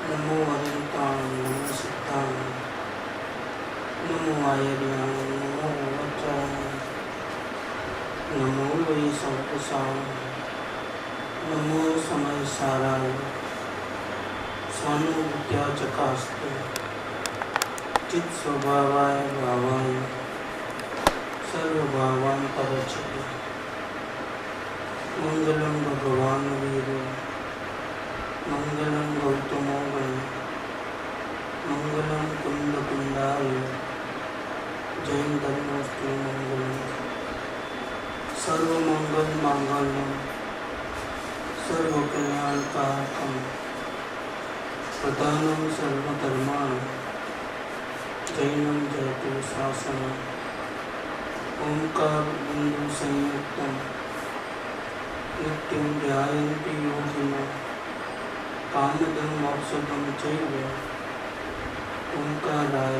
नमो अनंतां नमो सिद्धां नमो आयर्यां नमो वचां नमो वै संकुशां नमो समय साराय स्वानुभूत्या चकास्ते चित् स्वभावाय भावाय सर्वभावान् परचते मंगलम भगवान वीरो मंगलम गौतमो गण मंगलम कुंद कुंडाय जैन धर्मस्तु मंगलम सर्वमंगल मांगल्यम सर्वकल्याणकारकम प्रधानम सर्वधर्मान् जैनम जयतु शासनम ओंकार बिंदु संयुक्तम नित्यं ध्यायन्ति योगिनः कामदं मोक्षदं चैव ओंकाराय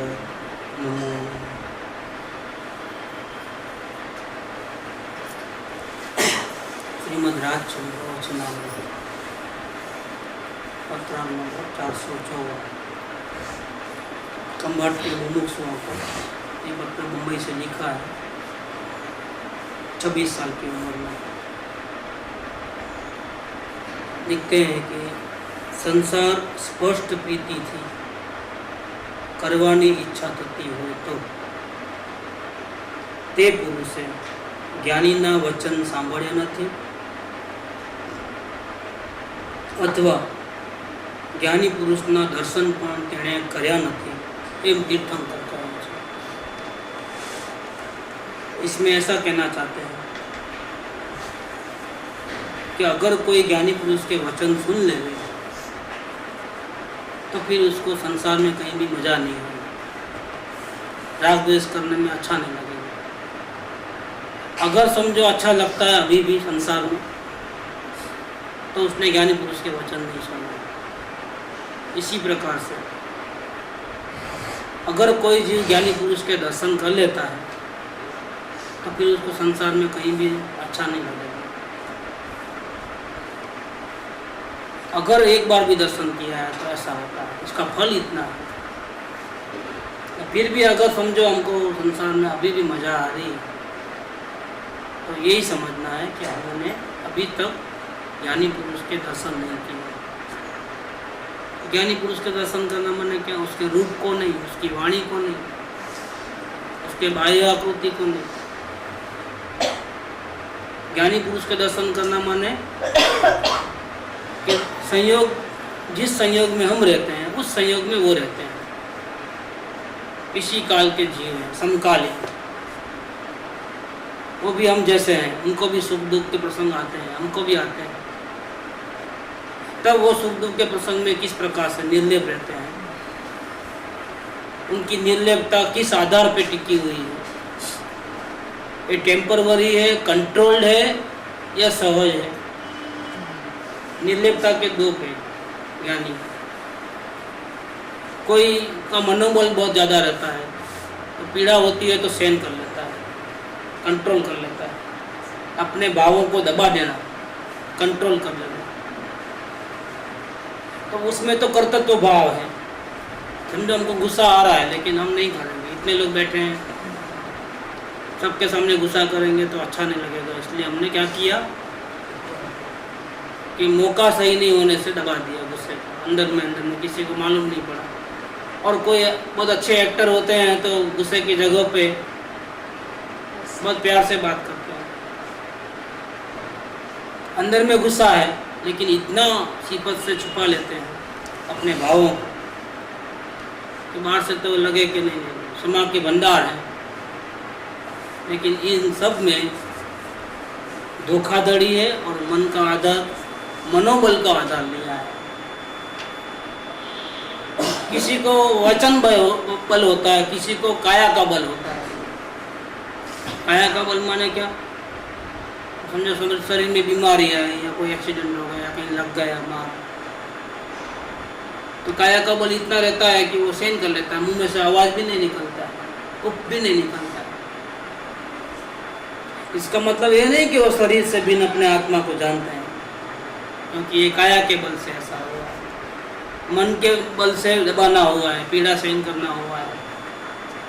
नमो नमः। श्रीमद् राजचंद्र वचनामृत पत्र नंबर 454 कम्बाट के मुमुक्षुओं को ये पत्र मुंबई से लिखा है 26 साल की उम्र में। लिखते हैं कि संसार स्पष्ट प्रीति थी करवानी इच्छा थती हो तो ते पुरुषे ज्ञानीना वचन सांभळ्या નથી अथवा ज्ञानी पुरुषना दर्शन पण तेणे कर्या નથી एम तीर्थंकर કહે છે। इसमें ऐसा कहना चाहते हैं कि अगर कोई ज्ञानी पुरुष के वचन सुन ले तो फिर उसको संसार में कहीं भी मजा नहीं होगा, राग द्वेष करने में अच्छा नहीं लगेगा। अगर समझो अच्छा लगता है अभी भी संसार में तो उसने ज्ञानी पुरुष के वचन नहीं सुना। इसी प्रकार से अगर कोई जीव ज्ञानी पुरुष के दर्शन कर लेता है तो फिर उसको संसार में कहीं भी अच्छा नहीं लगेगा। अगर एक बार भी दर्शन किया है तो ऐसा होता है, उसका फल इतना है। फिर भी अगर समझो हमको संसार में अभी भी मजा आ रही तो यही समझना है कि हमने अभी तक ज्ञानी पुरुष के दर्शन नहीं किए। ज्ञानी पुरुष के दर्शन करना माने क्या? उसके रूप को नहीं, उसकी वाणी को नहीं, उसके बाह्य आकृति को नहीं। ज्ञानी पुरुष के दर्शन करना माने कि संयोग, जिस संयोग में हम रहते हैं उस संयोग में वो रहते हैं। इसी काल के जीव हैं, समकालीन, वो भी हम जैसे हैं, उनको भी सुख दुख के प्रसंग आते हैं, हमको भी आते हैं। तब वो सुख दुख के प्रसंग में किस प्रकार से निर्लेप रहते हैं, उनकी निर्लेपता किस आधार पे टिकी हुई है? ये टेम्परवरी है, कंट्रोल्ड है या सहज है? निर्लेपता के दो पे ज्ञानी, कोई का मनोबल बहुत ज़्यादा रहता है तो पीड़ा होती है तो सहन कर लेता है, कंट्रोल कर लेता है। अपने भावों को दबा देना, कंट्रोल कर लेना, तो उसमें तो कर्तृत्व भाव है। समझो हमको गुस्सा आ रहा है लेकिन हम नहीं करेंगे, इतने लोग बैठे हैं, सबके सामने गुस्सा करेंगे तो अच्छा नहीं लगेगा। इसलिए हमने क्या किया कि मौका सही नहीं होने से दबा दिया गुस्से को, अंदर में किसी को मालूम नहीं पड़ा। और कोई बहुत अच्छे एक्टर होते हैं तो गुस्से की जगह पे बहुत प्यार से बात करते हैं, अंदर में गुस्सा है लेकिन इतना सिफत से छुपा लेते हैं अपने भावों को कि बाहर से तो लगे कि नहीं क्षमा के भंडार है, लेकिन इन सब में धोखाधड़ी है और मन का आधार, मनोबल का आधार लिया है। किसी को वचन बल होता है, किसी को काया का बल होता है। काया का बल माने क्या? समझो शरीर में बीमारी है या कोई एक्सीडेंट हो गया, कहीं लग गया मार, तो काया का बल इतना रहता है कि वो सहन कर लेता है, मुंह में से आवाज़ भी नहीं निकलता है, उफ भी नहीं निकलता है। इसका मतलब ये नहीं कि वो शरीर से भिन्न अपने आत्मा को जानते हैं, क्योंकि ये काया के बल से ऐसा हुआ। मन के बल से दबाना हुआ है, पीड़ा सहन करना हुआ है,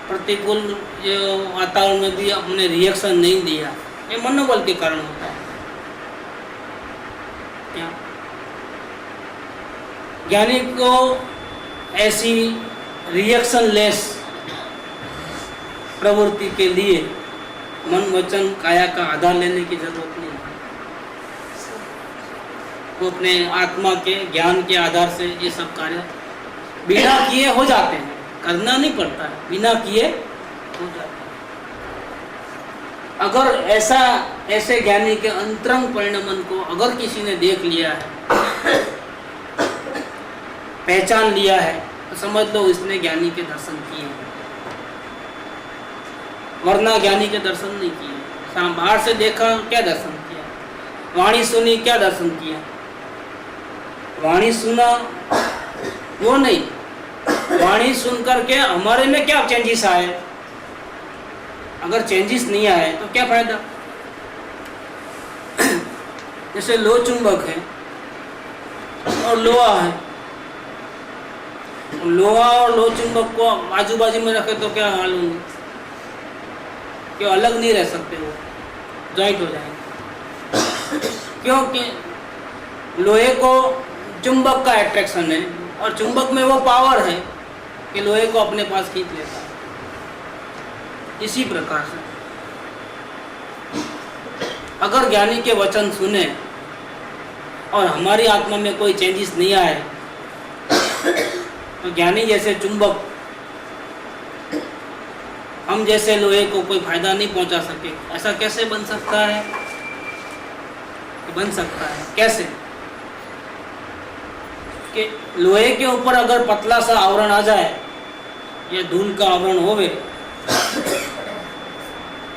प्रतिकूल जो वातावरण में भी अपने रिएक्शन नहीं दिया, ये मनोबल के कारण होता है। क्या ज्ञानी को ऐसी रिएक्शन लेस प्रवृत्ति के लिए मन वचन काया का आधार लेने की जरूरत नहीं है। वो अपने आत्मा के ज्ञान के आधार से ये सब कार्य बिना किए हो जाते हैं, करना नहीं पड़ता है, बिना किए हो जाते हैं। अगर ऐसे ज्ञानी के अंतरंग परिणमन को अगर किसी ने देख लिया है, पहचान लिया है, तो समझ लो इसने ज्ञानी के दर्शन किए हैं, वरना ज्ञानी के दर्शन नहीं किए। बाहर से देखा, क्या दर्शन किया? वाणी सुनी, क्या दर्शन किया? वाणी सुना वो नहीं, वाणी सुन करके हमारे में क्या चेंजेस आए? अगर चेंजेस नहीं आए तो क्या फायदा? जैसे लो चुंबक है और लोहा है, लोहा और लो चुंबक को आजू बाजू में रखे तो क्या हाल होंगे? कि अलग नहीं रह सकते, वो जॉइंट हो जाएंगे। क्योंकि लोहे को चुंबक का अट्रैक्शन है और चुंबक में वो पावर है कि लोहे को अपने पास खींच लेता है। इसी प्रकार से अगर ज्ञानी के वचन सुने और हमारी आत्मा में कोई चेंजेस नहीं आए, तो ज्ञानी जैसे चुंबक हम जैसे लोहे को कोई फायदा नहीं पहुंचा सके, ऐसा कैसे बन सकता है? बन सकता है कैसे? कि लोहे के ऊपर अगर पतला सा आवरण आ जाए या धूल का आवरण होवे,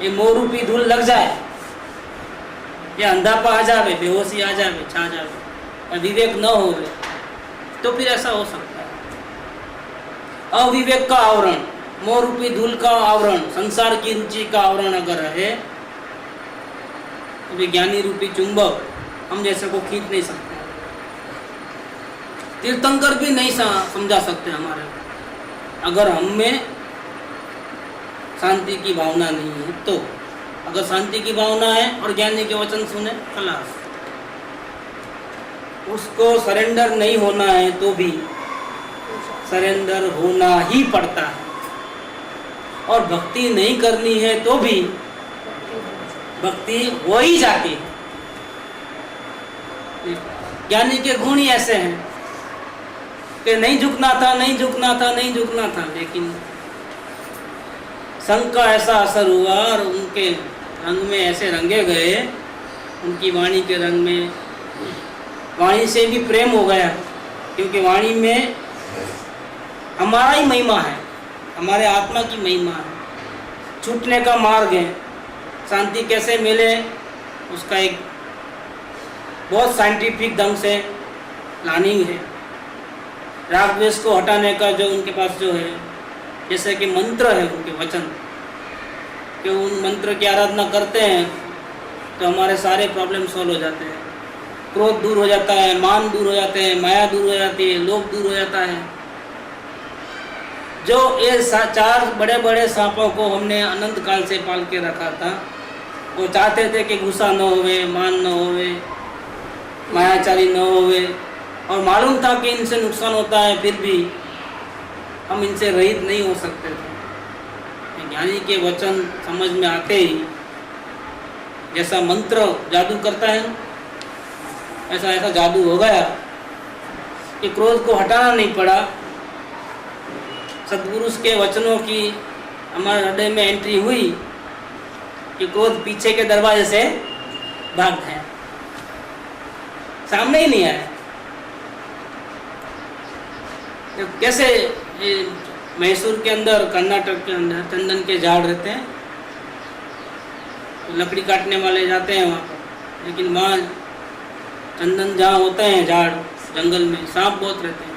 ये मोह रूपी धूल लग जाए या अंधापा आ जावे, बेहोशी आ जावे, छा जावे, विवेक न हो, तो फिर ऐसा हो सकता है। अविवेक का आवरण, मोह रूपी धूल का आवरण, संसार की रुचि का आवरण अगर है, तो विज्ञानी रूपी चुंबक हम जैसे को खींच नहीं सकते, तीर्थंकर भी नहीं समझा सकते हमारे। अगर हम में शांति की भावना नहीं है तो, अगर शांति की भावना है और ज्ञानी के वचन सुने, खलास। उसको सरेंडर नहीं होना है तो भी सरेंडर होना ही पड़ता है, और भक्ति नहीं करनी है तो भी भक्ति हो ही जाती है। ज्ञानी के गुण ही ऐसे हैं कि नहीं झुकना था, नहीं झुकना था, नहीं झुकना था, लेकिन संग का ऐसा असर हुआ और उनके रंग में ऐसे रंगे गए, उनकी वाणी के रंग में, वाणी से भी प्रेम हो गया, क्योंकि वाणी में हमारा ही महिमा है, हमारे आत्मा की महिमा है, छूटने का मार्ग है, शांति कैसे मिले उसका एक बहुत साइंटिफिक ढंग से प्लानिंग है। राग द्वेष को हटाने का जो उनके पास जो है, जैसे कि मंत्र है उनके वचन, कि उन मंत्र की आराधना करते हैं तो हमारे सारे प्रॉब्लम सॉल्व हो जाते हैं, क्रोध दूर हो जाता है, मान दूर हो जाते हैं, माया दूर हो जाती है, लोभ दूर हो जाता है। जो ये 4 बड़े बड़े सांपों को हमने अनंत काल से पाल के रखा था, वो चाहते थे कि गुस्सा न होवे, मान न होवे, मायाचारी न होवे, और मालूम था कि इनसे नुकसान होता है, फिर भी हम इनसे रहित नहीं हो सकते थे। ज्ञानी के वचन समझ में आते ही, जैसा मंत्र जादू करता है, ऐसा ऐसा जादू हो गया कि क्रोध को हटाना नहीं पड़ा। सद्गुरुष के वचनों की हमारे हृदय में एंट्री हुई कि क्रोध पीछे के दरवाजे से भाग गया, सामने ही नहीं आया। तो कैसे मैसूर के अंदर, कर्नाटक के अंदर चंदन के झाड़ रहते हैं, तो लकड़ी काटने वाले जाते हैं वहाँ पर, लेकिन वहाँ चंदन जहाँ होते हैं झाड़, जंगल में सांप बहुत रहते हैं,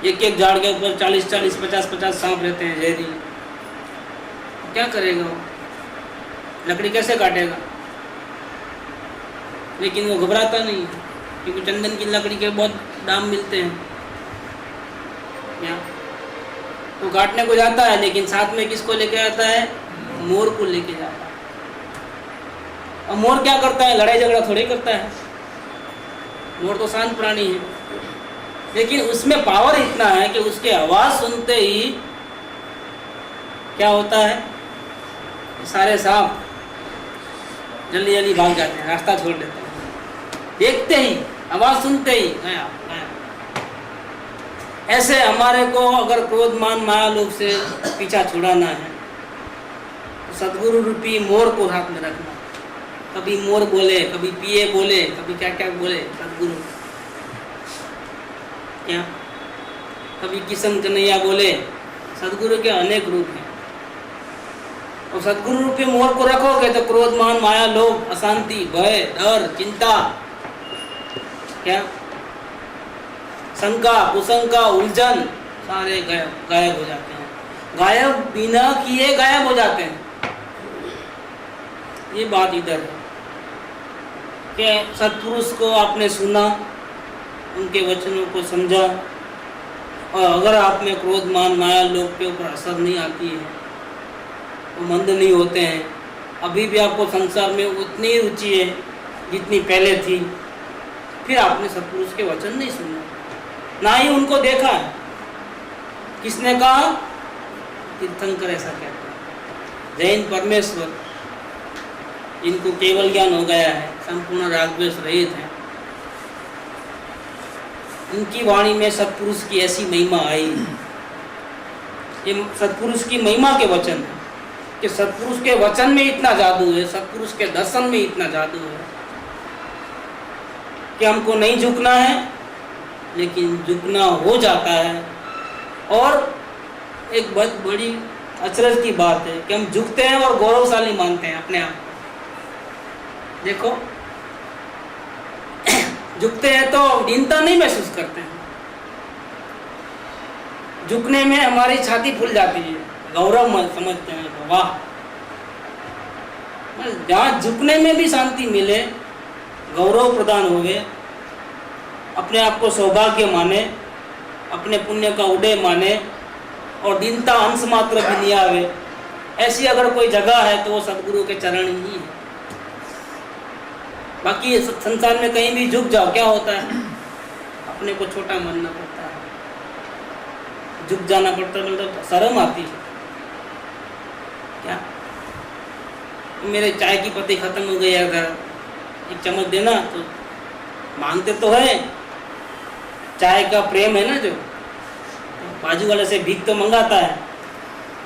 एक एक झाड़ के ऊपर 40-40, 50-50 सांप रहते हैं जहरीले। क्या करेगा वो? लकड़ी कैसे काटेगा? लेकिन वो घबराता नहीं, क्योंकि चंदन की लकड़ी के बहुत दाम मिलते हैं, क्या? तो काटने को जाता है, लेकिन साथ में किसको लेके आता है? मोर को लेके जाता है। और मोर क्या करता है? लड़ाई झगड़ा थोड़ी करता है। मोर तो शांत प्राणी है, लेकिन उसमें पावर इतना है कि उसके आवाज सुनते ही क्या होता है? सारे सांप जल्दी जल्दी भाग जाते हैं, रास्ता छोड़ देते हैं। देखते ही, आवाज सुनते ही गया गया। ऐसे हमारे को अगर क्रोध मान माया लोभ से पीछा छुड़ाना है तो सदगुरु रूपी मोर को हाथ में रखना। कभी मोर बोले, कभी पिए बोले, कभी क्या क्या बोले सदगुरु, क्या? कभी किशन कन्हैया बोले। सदगुरु के अनेक रूप हैं, और सदगुरु रूपी मोर को रखोगे तो क्रोध मान माया लोभ अशांति भय डर चिंता, क्या, शंका कुशंका उलझन सारे गायब हो जाते हैं। गायब बिना किए गायब हो जाते हैं। ये बात इधर है कि सत्पुरुष को आपने सुना, उनके वचनों को समझा, और अगर आप में क्रोध मान माया लोभ के ऊपर असर नहीं आती है, वो मंद नहीं होते हैं, अभी भी आपको संसार में उतनी रुचि है जितनी पहले थी, फिर आपने सत्पुरुष के वचन नहीं सुने, ना ही उनको देखा है। किसने कहा? तीर्थंकर ऐसा कहते हैं। जैन परमेश्वर, इनको केवल ज्ञान हो गया है, संपूर्ण राग द्वेष रहित है, उनकी वाणी में सत्पुरुष की ऐसी महिमा आई। ये सत्पुरुष की महिमा के वचन है कि सत्पुरुष के वचन में इतना जादू है, सत्पुरुष के दर्शन में इतना जादू है कि हमको नहीं झुकना है, लेकिन झुकना हो जाता है। और एक बहुत बड़ी अचरज की बात है कि हम झुकते हैं और गौरवशाली मानते हैं अपने आप को। देखो, झुकते हैं तो दीनता नहीं महसूस करते हैं, झुकने में हमारी छाती फूल जाती है, गौरव समझते हैं। वाह, जहाँ झुकने में भी शांति मिले, गौरव प्रदान होवे, अपने आप को सौभाग्य माने, अपने पुण्य का उदय माने, और दीनता अंश मात्र भी नहीं आवे, ऐसी अगर कोई जगह है तो वो सदगुरु के चरण ही है। बाकी संसार में कहीं भी झुक जाओ, क्या होता है? अपने को छोटा मानना पड़ता है, झुक जाना पड़ता है, मतलब शर्म आती है। क्या? मेरे चाय की पत्ती खत्म हो गई, अगर एक चम्मच देना, तो मांगते तो है, चाय का प्रेम है ना, जो बाजू वाले से भीख तो मंगाता है,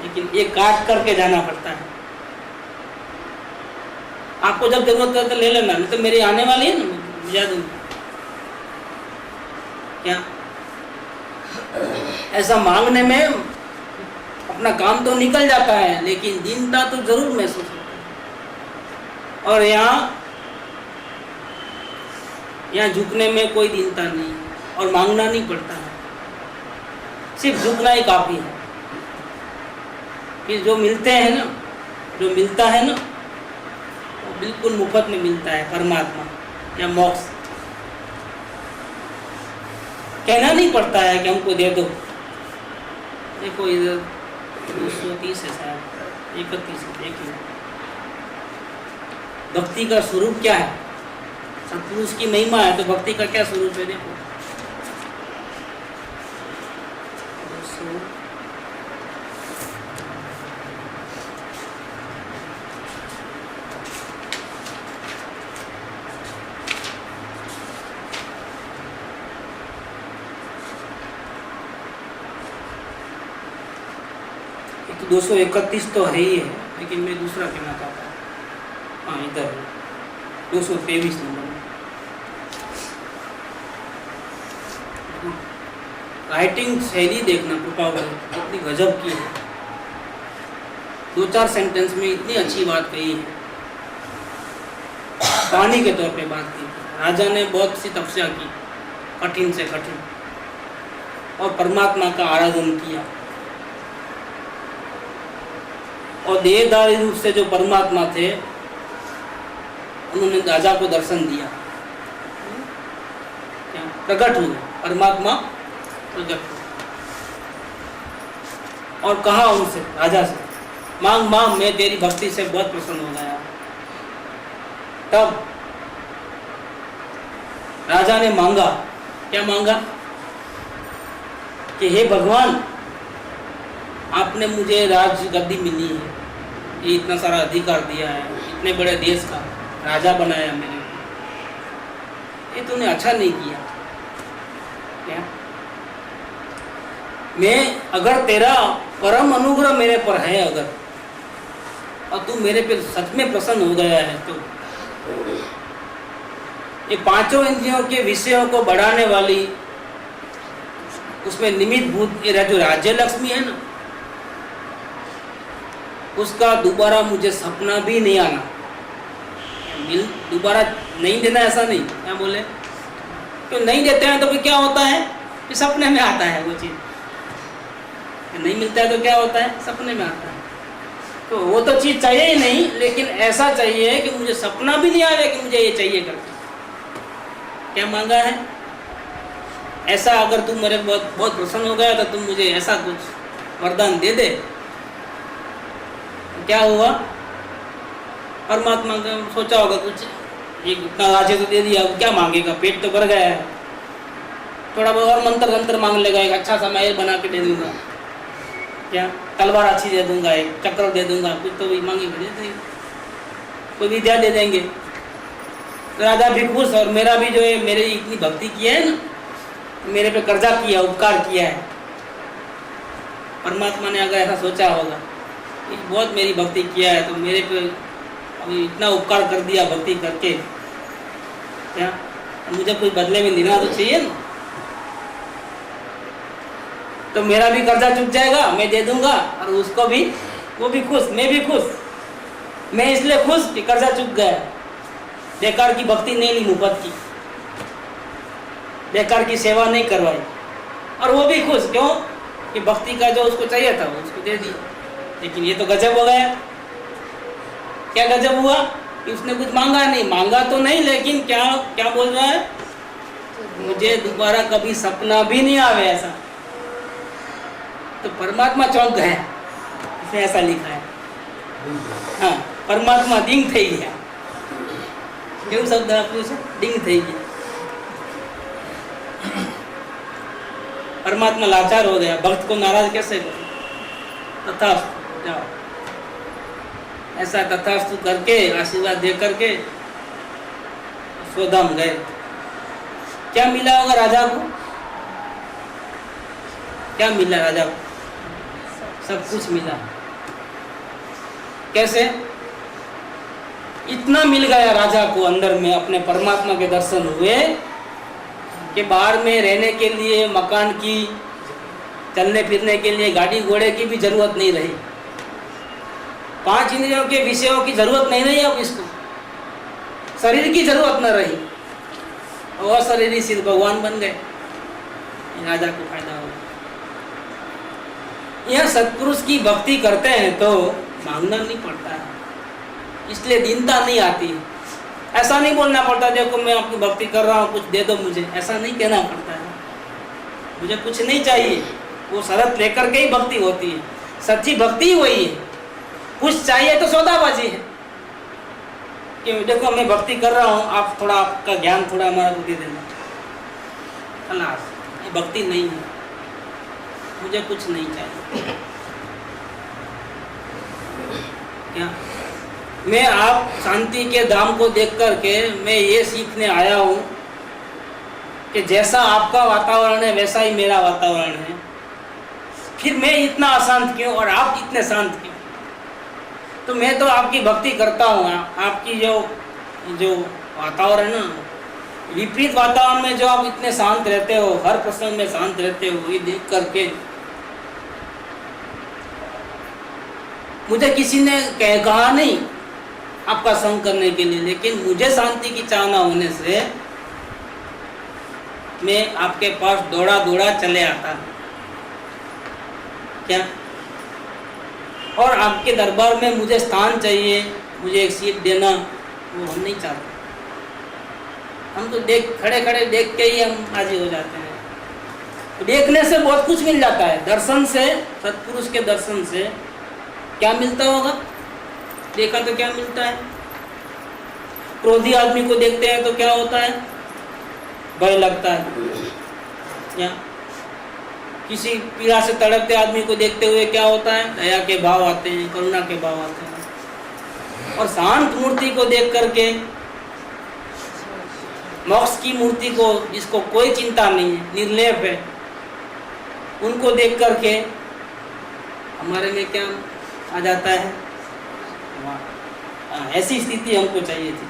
लेकिन ये काट करके जाना पड़ता है। आपको जब जरूरत है तो ले लेना, नहीं तो मेरी आने वाली है ना, बुझा दूंगी। क्या? ऐसा मांगने में अपना काम तो निकल जाता है, लेकिन दीनता तो जरूर महसूस होती है। और यहाँ झुकने में कोई दीनता नहीं, और मांगना नहीं पड़ता है, सिर्फ झुकना ही काफी है। कि जो मिलते हैं ना, जो मिलता है ना, वो बिल्कुल मुफ्त में मिलता है, परमात्मा या मोक्ष। कहना नहीं पड़ता है कि हमको दे दो। देखो इधर 230 है शायद, 31 है, देखिए भक्ति का स्वरूप क्या है। सत्पुरुष की महिमा है तो भक्ति का क्या स्वरूप है? देखो, तो 231 तो है ही है, लेकिन मैं दूसरा कहना चाहता हूँ। हाँ, इधर 223 नंबर में राइटिंग शैली देखना, कृपा करो, इतनी गजब की है। 2-4 सेंटेंस में इतनी अच्छी बात कही है, कहानी के तौर पे बात की। राजा ने बहुत सी तपस्या की, कठिन से कठिन, और परमात्मा का आराधन किया, और देहधारी रूप से जो परमात्मा थे उन्होंने राजा को दर्शन दिया, प्रकट हुए, परमात्मा प्रकट हुए। और कहा उनसे, राजा से, मांग मांग, मैं तेरी भक्ति से बहुत प्रसन्न हो गया। तब राजा ने मांगा, क्या मांगा कि हे भगवान, आपने मुझे राज गद्दी मिली है, ये इतना सारा अधिकार दिया है, इतने बड़े देश का राजा बनाया मेरे को, ये तूने अच्छा नहीं किया क्या? मैं, अगर तेरा परम अनुग्रह मेरे पर है अगर, और तू मेरे पे सच में प्रसन्न हो गया है, तो ये पांचों इंद्रियों के विषयों को बढ़ाने वाली, उसमें निमित्त भूत ये जो राज्य लक्ष्मी है ना, उसका दोबारा मुझे सपना भी नहीं आना, दोबारा नहीं देना, ऐसा नहीं, क्या बोले, तो नहीं देते हैं तो फिर क्या होता है कि सपने में आता है वो चीज़, नहीं मिलता है तो क्या होता है, सपने में आता है। तो वो तो चीज़ चाहिए ही नहीं, लेकिन ऐसा चाहिए कि मुझे सपना भी नहीं आए कि मुझे ये चाहिए करके। क्या मांगा है? ऐसा अगर तुम मेरे बहुत बहुत प्रसन्न हो गया तो तुम मुझे ऐसा कुछ वरदान दे दे। क्या हुआ? परमात्मा ने सोचा होगा कुछ, एक इतना राज्य तो दे दिया, क्या मांगेगा, पेट तो भर गया है, थोड़ा बहुत और मंत्र मंत्र मांग लेगा, एक अच्छा सा महल बना के दे दूंगा, क्या तलवार अच्छी दे दूंगा, एक चक्र दे दूंगा, कुछ तो भी मांगेंगे दे देंगे, कोई विद्या दे देंगे। तो राजा भी खुश, और मेरा भी जो है, मेरी इतनी भक्ति की है ना, मेरे पे कर्जा किया, उपकार किया है, परमात्मा ने अगर ऐसा सोचा होगा कि बहुत मेरी भक्ति किया है तो मेरे पे अभी इतना उपकार कर दिया भक्ति करके, क्या मुझे कुछ बदले में देना तो चाहिए ना, तो मेरा भी कर्जा चुक जाएगा, मैं दे दूंगा, और उसको भी, वो भी खुश, मैं भी खुश। मैं इसलिए खुश कि कर्जा चुक गया, बेकार की भक्ति नहीं ली, मुफ्त की बेकार की सेवा नहीं करवाई, और वो भी खुश, क्यों कि भक्ति का जो उसको चाहिए था वो उसको दे दिया। लेकिन ये तो गजब हो गया। क्या गजब हुआ कि उसने कुछ मांगा नहीं, मांगा तो नहीं, लेकिन क्या क्या बोल रहा है, मुझे दोबारा कभी सपना भी नहीं आवे ऐसा। तो परमात्मा चौंक गया, इसमें ऐसा लिखा है। हाँ, परमात्मा डिंग થઈ ગયા, કેવું શબ્દ આપ્યું છે, डिंग થઈ ગયા। परमात्मा लाचार हो गया, भक्त को नाराज कैसे करे, तथास्तु जाओ, ऐसा तथास्तु करके आशीर्वाद दे करके स्वधाम गए। क्या मिला होगा राजा को? क्या मिला राजा को? सब कुछ मिला। कैसे? इतना मिल गया राजा को, अंदर में अपने परमात्मा के दर्शन हुए कि बाहर में रहने के लिए, मकान की, चलने फिरने के लिए गाड़ी घोड़े की भी जरूरत नहीं रही, 5 इंद्रियों के विषयों की जरूरत नहीं रही, अब इसको शरीर की जरूरत न रही, और शरीर सिर्फ भगवान बन गए। राजा को फायदा हो। यह सत्पुरुष की भक्ति करते हैं तो मांगना नहीं पड़ता है, इसलिए दीनता नहीं आती। ऐसा नहीं बोलना पड़ता देखो मैं आपकी भक्ति कर रहा हूँ, कुछ दे दो मुझे, ऐसा नहीं कहना पड़ता है, मुझे कुछ नहीं चाहिए। वो शरत लेकर के ही भक्ति होती है, सच्ची भक्ति ही वही है। कुछ चाहिए तो सौदाबाजी है कि देखो मैं भक्ति कर रहा हूँ, आप थोड़ा, आपका ज्ञान थोड़ा हमारा को दे देना, खलास, ये भक्ति नहीं है, मुझे कुछ नहीं चाहिए। क्या मैं आप शांति के धाम को देख करके मैं ये सीखने आया हूँ कि जैसा आपका वातावरण है वैसा ही मेरा वातावरण है, फिर मैं इतना अशांत क्यों और आप इतने शांत क्यों? तो मैं तो आपकी भक्ति करता हूँ, आपकी जो वातावरण है ना, विपरीत वातावरण में जो आप इतने शांत रहते हो, हर प्रसंग में शांत रहते हो, ये देख करके मुझे किसी ने कहा नहीं आपका संग करने के लिए, लेकिन मुझे शांति की चाहना होने से मैं आपके पास दौड़ा दौड़ा चले आता। क्या? और आपके दरबार में मुझे स्थान चाहिए, मुझे एक सीट देना, वो हम नहीं चाहते। हम तो खड़े खड़े देख के ही हम राजी हो जाते हैं। देखने से बहुत कुछ मिल जाता है। दर्शन से, सत्पुरुष के दर्शन से क्या मिलता होगा? देखा तो क्या मिलता है? क्रोधी आदमी को देखते हैं तो क्या होता है? भय लगता है। या किसी पीड़ा से तड़पते आदमी को देखते हुए क्या होता है? दया के भाव आते हैं, करुणा के भाव आते हैं। और शांत मूर्ति को देख करके, मोक्ष की मूर्ति को, जिसको कोई चिंता नहीं है, निर्लेप है, उनको देख करके हमारे में क्या आ जाता है? ऐसी स्थिति हमको चाहिए थी।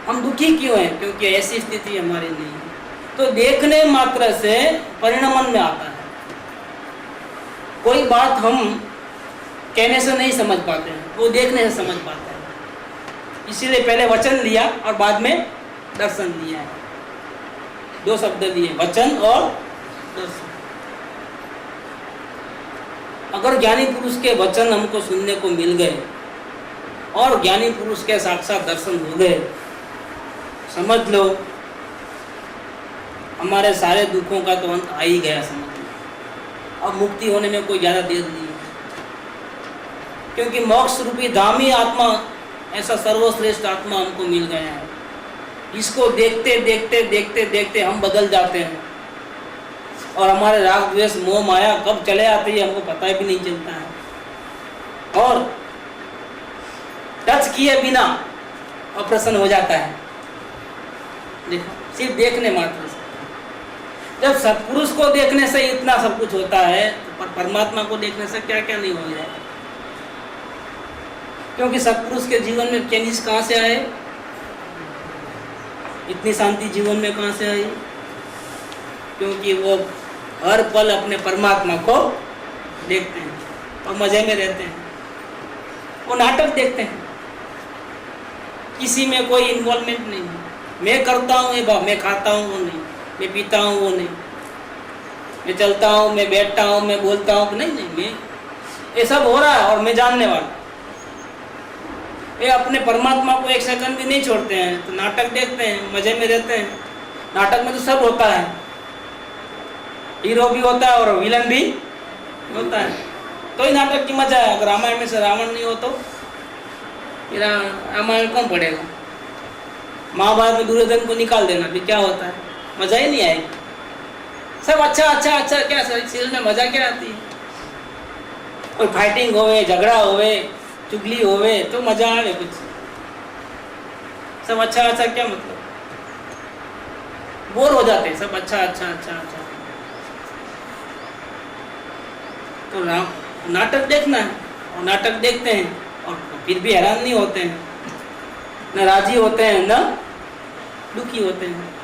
हम दुखी क्यों हैं? क्योंकि ऐसी स्थिति हमारी नहीं है। तो देखने मात्र से परिणमन में आता है। कोई बात हम कहने से नहीं समझ पाते हैं, वो देखने से समझ पाते हैं। इसीलिए पहले वचन लिया और बाद में दर्शन लिया है। दो शब्द लिए, वचन और दर्शन। अगर ज्ञानी पुरुष के वचन हमको सुनने को मिल गए और ज्ञानी पुरुष के साक्षात दर्शन हो गए, समझ लो हमारे सारे दुखों का तो अंत आ ही गया। समझ लो अब मुक्ति होने में कोई ज़्यादा देर नहीं है, क्योंकि मोक्ष रूपी धामी आत्मा, ऐसा सर्वश्रेष्ठ आत्मा हमको मिल गया है। इसको देखते देखते देखते देखते हम बदल जाते हैं और हमारे राग द्वेष मोह माया कब चले आती है हमको पता भी नहीं चलता है। और टच किए बिना ऑपरेशन हो जाता है। देखो, सिर्फ देखने मात्र से। जब सत्पुरुष को देखने से इतना सब कुछ होता है, तो परमात्मा को देखने से क्या क्या नहीं हो जाए। क्योंकि सत्पुरुष के जीवन में चेंजेस कहाँ से आए? इतनी शांति जीवन में कहाँ से आई? क्योंकि वो हर पल अपने परमात्मा को देखते हैं और मजे में रहते हैं। वो नाटक देखते हैं, किसी में कोई इन्वॉल्वमेंट नहीं है। मैं करता हूँ ये बात, मैं खाता हूँ वो नहीं, मैं पीता हूँ वो नहीं, मैं चलता हूँ, मैं बैठता हूँ, मैं बोलता हूँ नहीं नहीं, मैं ये सब हो रहा है और मैं जानने वाला। ये अपने परमात्मा को एक सेकंड भी नहीं छोड़ते हैं। तो नाटक देखते हैं, मजे में रहते हैं। नाटक में तो सब होता है, हीरो भी होता है और विलन भी होता है। तो ही नाटक की मजा है। अगर रामायण में से रावण नहीं हो तो रामायण कौन पढ़ेगा? महाभारत में दुर्योधन को निकाल देना फिर क्या होता है? मजा ही नहीं आएगी। सब अच्छा अच्छा अच्छा, क्या सीरियल में मजा क्या आती है? कोई फाइटिंग होवे, झगड़ा होवे, चुगली होवे तो मजा आवे कुछ। सब अच्छा अच्छा क्या मतलब? बोर हो जाते हैं सब अच्छा अच्छा अच्छा अच्छा। तो नाटक देखना है और नाटक देखते हैं और फिर भी हैरान नहीं होते हैं, न राजी होते हैं न दुखी होते हैं।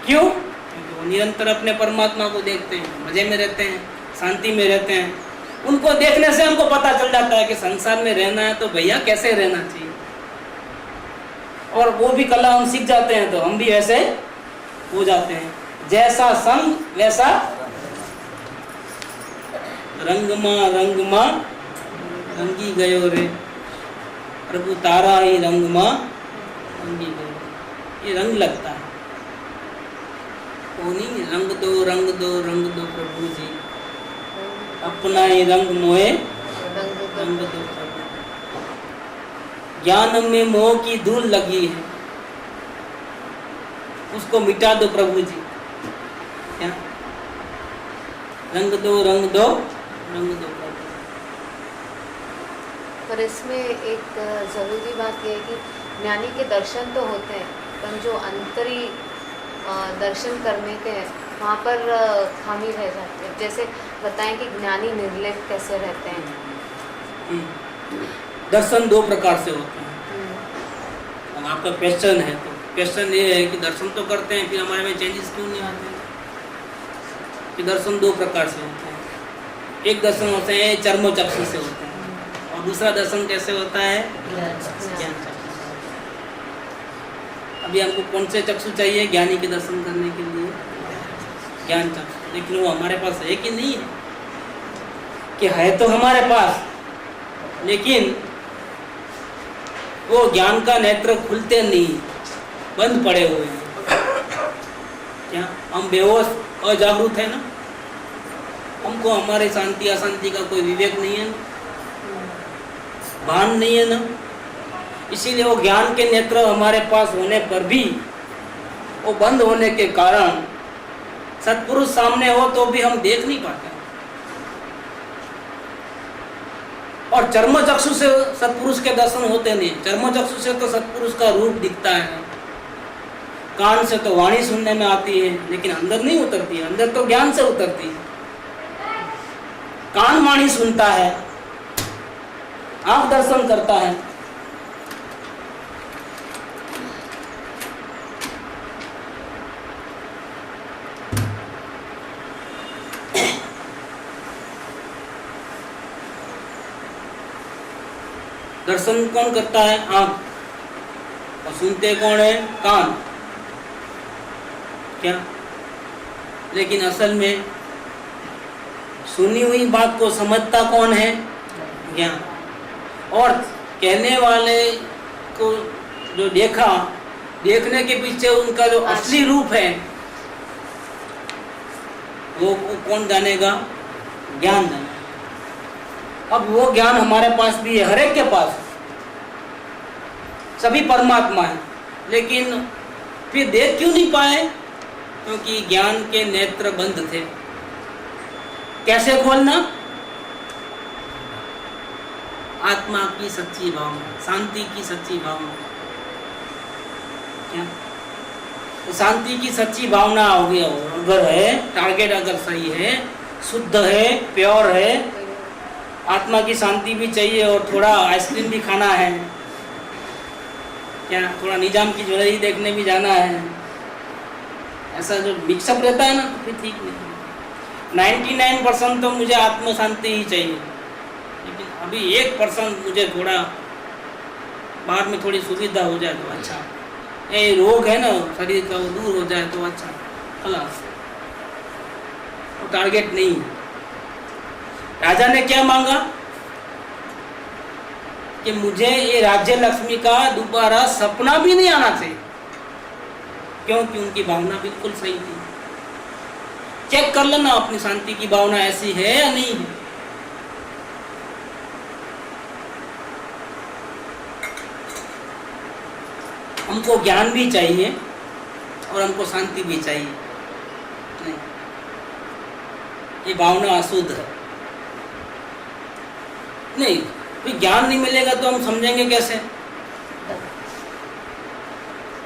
क्यों? क्योंकि वो निरंतर अपने परमात्मा को देखते हैं, मजे में रहते हैं, शांति में रहते हैं। उनको देखने से हमको पता चल जाता है कि संसार में रहना है तो भैया कैसे रहना चाहिए। और वो भी कला हम सीख जाते हैं तो हम भी वैसे हो जाते हैं। जैसा संग वैसा रंगमा रंगी गयो रे, प्रभु तारा ही रंगमा रंगी गयो। ये रंग लगता है, वो नहीं रंग दो प्रभु जी, अपना ही रंग मोहे रंग दो प्रभु। ज्ञान में मोह की धूल लगी है, उसको मिटा दो प्रभु जी। क्या? रंग दो प्रभु। पर इसमें एक ज़रूरी बात यह है कि ज्ञानी के दर्शन तो होते हैं, पर जो अंतरी दर्शन करने के हैं वहाँ पर खामी रह जाती है। जैसे बताएं कि ज्ञानी निर्लेप कैसे रहते हैं। दर्शन दो प्रकार से होते हैं। अब आपका क्वेश्चन है तो क्वेश्चन ये है कि दर्शन तो करते हैं, फिर हमारे में चेंजेस क्यों नहीं आते? कि दर्शन दो प्रकार से होते हैं। एक दर्शन होते हैं चर्मो चक्षु से होते हैं और दूसरा दर्शन कैसे होता है? ज्ञान चक्षु। अभी हमको कौन से चक्षु चाहिए ज्ञानी के दर्शन करने के लिए? ज्ञान चक्षु। लेकिन वो हमारे पास है कि नहीं है? कि है तो हमारे पास, लेकिन वो ज्ञान का नेत्र खुलते नहीं, बंद पड़े हुए हैं। क्या हम बेहोश अजागरूक है ना, हमको हमारे शांति अशांति का कोई विवेक नहीं है ना, भान नहीं है ना। इसीलिए वो ज्ञान के नेत्र हमारे पास होने पर भी वो बंद होने के कारण सत्पुरुष सामने हो तो भी हम देख नहीं पाते। और चर्मचक्षु से सत्पुरुष के दर्शन होते नहीं। चर्मचक्षु से तो सत्पुरुष का रूप दिखता है, कान से तो वाणी सुनने में आती है, लेकिन अंदर नहीं उतरती है। अंदर तो ज्ञान से उतरती है। कान वाणी सुनता है, आंख दर्शन करता है, दर्शन कौन करता है? आंख। और सुनते कौन है? कान। क्या? लेकिन असल में सुनी हुई बात को समझता कौन है? ज्ञान। और कहने वाले को जो देखा, देखने के पीछे उनका जो असली रूप है वो कौन जानेगा? ज्ञान जानेगा। अब वो ज्ञान हमारे पास भी है, हर एक के पास। सभी परमात्मा है, लेकिन फिर देख क्यों नहीं पाए? क्योंकि ज्ञान के नेत्र बंद थे। कैसे खोलना? आत्मा की सच्ची भावना, शांति की सच्ची भावना। क्या? तो शांति की सच्ची भावना हो गया, अगर है, टारगेट अगर सही है, शुद्ध है, प्योर है, आत्मा की शांति भी चाहिए और थोड़ा आइसक्रीम भी खाना है, क्या थोड़ा निजाम की ज्वेलरी देखने भी जाना है, ऐसा जो मिक्सअप रहता है ना, तो फिर ठीक नहीं। 99% तो मुझे आत्म शांति ही चाहिए, लेकिन अभी 1% मुझे थोड़ा बाद में थोड़ी सुविधा हो जाए तो अच्छा। ये रोग है ना शरीर का, वो दूर हो जाए तो अच्छा। खलास, वो टारगेट नहीं है। राजा ने क्या मांगा कि मुझे ये राज्य लक्ष्मी का दोबारा सपना भी नहीं आना चाहिए। क्योंकि उनकी भावना बिल्कुल सही थी। चेक कर लेना अपनी शांति की भावना ऐसी है या नहीं है। हमको ज्ञान भी चाहिए और हमको शांति भी चाहिए। नहीं, ये भावना अशुद्ध है। नहीं, फिर ज्ञान नहीं मिलेगा तो हम समझेंगे कैसे?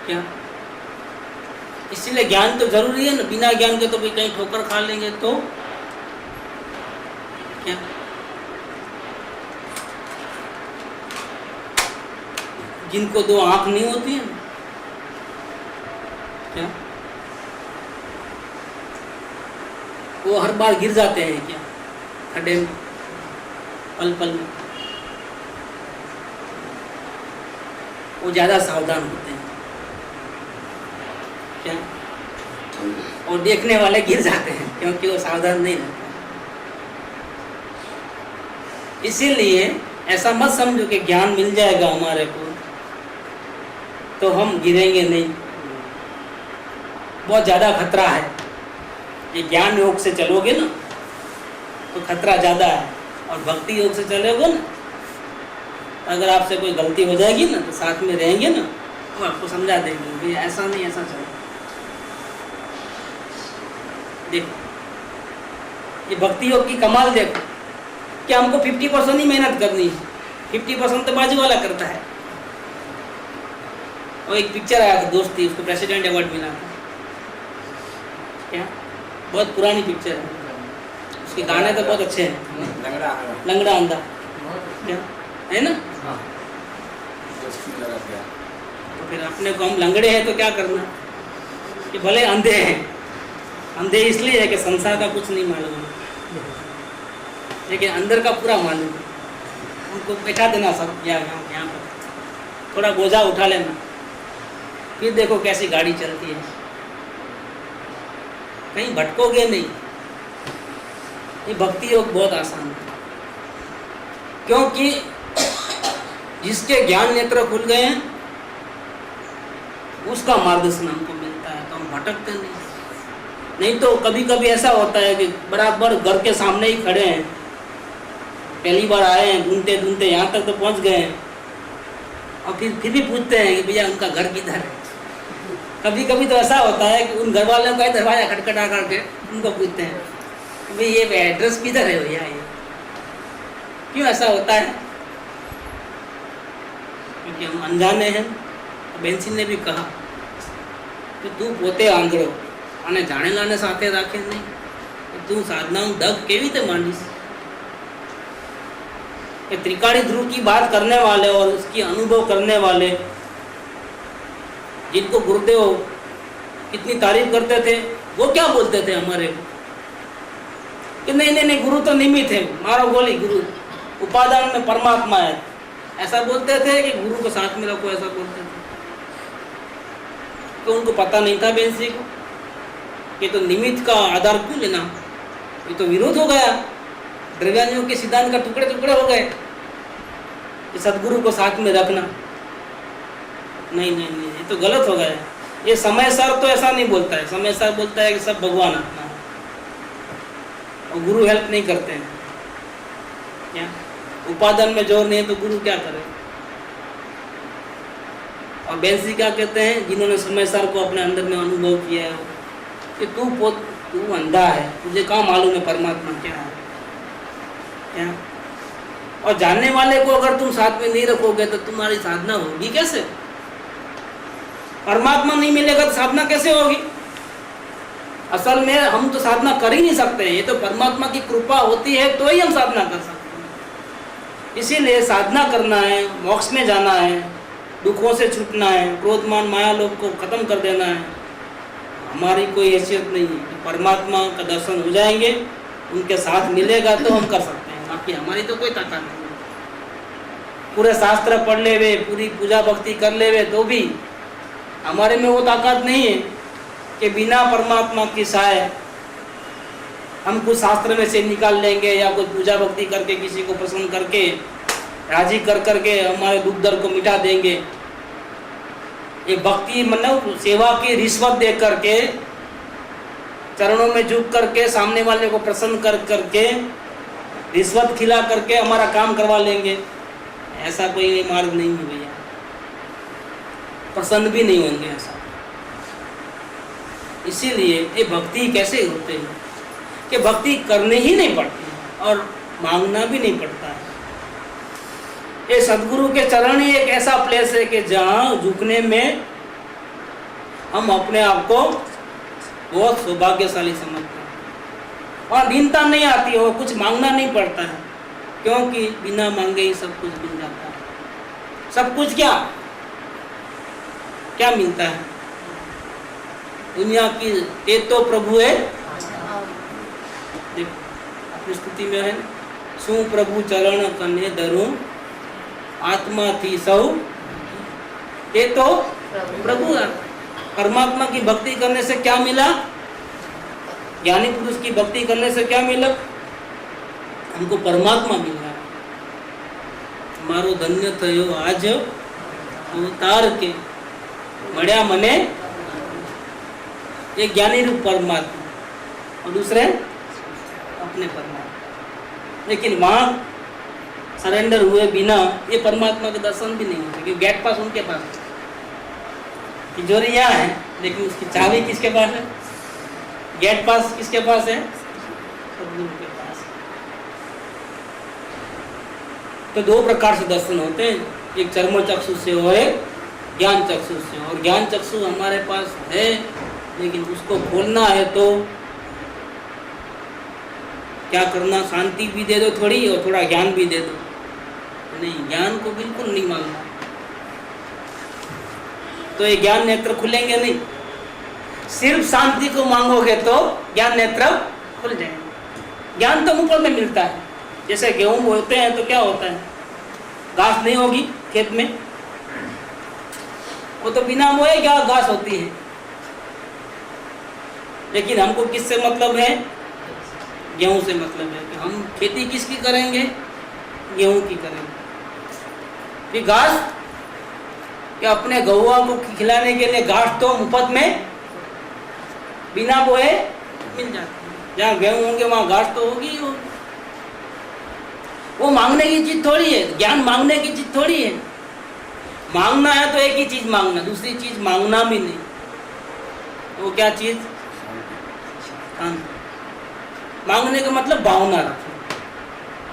क्या? इसीलिए ज्ञान तो जरूरी है ना। बिना ज्ञान के तो भी कहीं ठोकर खा लेंगे तो क्या? जिनको 2 आंख नहीं होती है, क्या वो हर बार गिर जाते हैं क्या खड्डे में, पल पल में? वो ज्यादा सावधान होते हैं क्या? और देखने वाले गिर जाते हैं क्योंकि वो सावधान नहीं रहते। इसीलिए ऐसा मत समझो कि ज्ञान मिल जाएगा हमारे को तो हम गिरेंगे नहीं। बहुत ज़्यादा खतरा है। ये ज्ञान योग से चलोगे ना तो खतरा ज़्यादा है, और भक्ति योग से चलोगे ना, अगर आपसे कोई गलती हो जाएगी ना तो साथ में रहेंगे ना तो आपको समझा देंगे कि ऐसा नहीं, ऐसा चलो। देखो ये भक्ति योग की कमाल देखो कि हमको 50% ही मेहनत करनी है, 50% तो बाजू वाला करता है। और एक पिक्चर आया था दोस्ती, उसको प्रेसिडेंट अवार्ड मिला था। क्या? बहुत पुरानी पिक्चर है, उसके गाने तो बहुत अच्छे हैं। लंगड़ा अंधा क्या है ना? तो फिर अपने को हम लंगड़े हैं तो क्या करना कि भले अंधे हैं, अंधे इसलिए है कि संसार का कुछ नहीं मालूम, लेकिन अंदर का पूरा मालूम। उनको बैठा देना सब यहाँ पर, थोड़ा बोझा उठा लेना, फिर देखो कैसी गाड़ी चलती है, कहीं भटकोगे नहीं। ये भक्ति योग बहुत आसान है, क्योंकि जिसके ज्ञान नेत्र खुल गए हैं उसका मार्गदर्शन हमको मिलता है, तो हम भटकते नहीं। नहीं तो कभी कभी ऐसा होता है कि बराबर घर के सामने ही खड़े हैं, पहली बार आए हैं, ढूंढते ढूंढते यहाँ तक तो पहुँच गए हैं, और फिर भी पूछते हैं कि भैया उनका घर किधर है। कभी कभी तो ऐसा होता है कि उन घर वालों का दरवाजा खटखटा करके उनको पूछते हैं कि भाई ये एड्रेस किधर है भैया, ये क्यों ऐसा होता है? क्योंकि हम अनजाने हैं। बेंसी ने भी कहा कि तू पोते आंधळो અને જાણેલાને સાથે રાખે નહીં, તો તું સાધનાનું દગ કેવી રીતે માંડીશ? ये त्रिकाणी ध्रुव की बात करने वाले और उसकी अनुभव करने वाले, जिनको गुरुदेव कितनी तारीफ करते थे, वो क्या बोलते थे हमारे को कि नहीं नहीं नहीं, गुरु तो निमित्त है, मारो गोली, गुरु उपादान में परमात्मा है, ऐसा बोलते थे कि गुरु को साथ में रखो, ऐसा बोलते थे। तो उनको पता नहीं था बेंसी को कि तो निमित्त का आधार क्यों लेना, ये तो विरोध हो गया, द्रव्यानियों के सिद्धांत का टुकड़े टुकड़े हो गए कि सदगुरु को साथ में रखना। नहीं नहीं नहीं, ये तो गलत हो गया। ये समय सर तो ऐसा नहीं बोलता है, समय सर बोलता है कि सब भगवान अपना है और गुरु हेल्प नहीं करते हैं। क्या उपादान में जोर नहीं है तो गुरु क्या करे? और बेंसी क्या कहते हैं, जिन्होंने समय सर को अपने अंदर में अनुभव किया है कि तू अंधा है, तुझे कहाँ मालूम है परमात्मा क्या है? क्या? और जानने वाले को अगर तुम साथ में नहीं रखोगे तो तुम्हारी साधना होगी कैसे? परमात्मा नहीं मिलेगा तो साधना कैसे होगी? असल में हम तो साधना कर ही नहीं सकते, ये तो परमात्मा की कृपा होती है तो ही हम साधना कर सकते हैं। इसीलिए साधना करना है, मोक्ष में जाना है, दुखों से छूटना है, क्रोध मान माया लोभ को खत्म कर देना है। हमारी कोई हैसियत नहीं है, परमात्मा का दर्शन हो जाएंगे, उनके साथ मिलेगा तो हम कर सकते हैं, बाकी हमारी तो कोई ताकत नहीं। पूरे शास्त्र पढ़ ले वे, पूरी पूजा भक्ति कर ले वे, तो भी हमारे में वो ताकत नहीं है कि बिना परमात्मा की सहाय हम कुछ शास्त्र में से निकाल लेंगे या कुछ पूजा भक्ति करके किसी को प्रसन्न करके राजी कर करके हमारे दुख दर्द को मिटा देंगे। ये भक्ति मतलब सेवा की रिश्वत दे करके, चरणों में झुक करके, सामने वाले को प्रसन्न कर करके, रिश्वत खिला करके हमारा काम करवा लेंगे, ऐसा कोई मार्ग नहीं है भैया। प्रसन्न भी नहीं होंगे ऐसा। इसीलिए ये भक्ति कैसे होते हैं कि भक्ति करने ही नहीं पड़ती और मांगना भी नहीं पड़ता है। ये सदगुरु के चरण ही एक ऐसा प्लेस है कि जहाँ झुकने में हम अपने आप को बहुत सौभाग्यशाली समझते हैं। वहाँ दीनता नहीं आती है और कुछ मांगना नहीं पड़ता है, क्योंकि बिना मांगे ही सब कुछ मिल जाता है। सब कुछ क्या मिलता है? दुनिया की ते तो प्रभु है, देखो अपनी स्तुति में है, सु प्रभु चरण कन्हे धरूं आत्मा थी सौ, ये तो प्रभु। परमात्मा की भक्ति करने से क्या मिला? ज्ञानी पुरुष की भक्ति करने से क्या मिला? हमको परमात्मा मिल रहा है। मारो धन्य थयो आज अवतार के मड़िया मने, एक ज्ञानी रूप परमात्मा और दूसरे अपने परमात्मा। लेकिन वहाँ सरेंडर हुए बिना ये परमात्मा के दर्शन भी नहीं होते, क्योंकि गेट पास उनके पास है, तिजोरी यहाँ है लेकिन उसकी चाबी किसके पास है? गेट पास किसके पास है? सदगुरु के पास। तो दो प्रकार से दर्शन होते हैं, एक चर्म चक्षु से और एक ज्ञान चक्षु से। और ज्ञान चक्षु हमारे पास है, लेकिन उसको खोलना है तो क्या करना? शांति भी दे दो थोड़ी और थोड़ा ज्ञान भी दे दो। नहीं, ज्ञान को बिल्कुल नहीं मांगना, तो ये ज्ञान नेत्र खुलेंगे नहीं। सिर्फ शांति को मांगोगे तो ज्ञान नेत्र खुल जाएंगे। ज्ञान तो मुफ्त में मिलता है। जैसे गेहूं बोते हैं तो क्या होता है? घास नहीं होगी खेत में, वो तो बिना बोए क्या घास होती है। लेकिन हमको किससे मतलब है? गेहूं से मतलब है कि हम खेती किसकी करेंगे? गेहूं की करेंगे। कि घास कि अपने गौआ को खिलाने के लिए घास तो मुफ्त में बिना बोए मिल जाती है। जहाँ गेहूँ होंगे वहाँ घास तो होगी ही होगी। वो मांगने की चीज थोड़ी है, ज्ञान मांगने की चीज थोड़ी है। मांगना है तो एक ही चीज मांगना, दूसरी चीज मांगना भी नहीं। वो क्या चीज? शांति। मांगने का मतलब भावना रखो,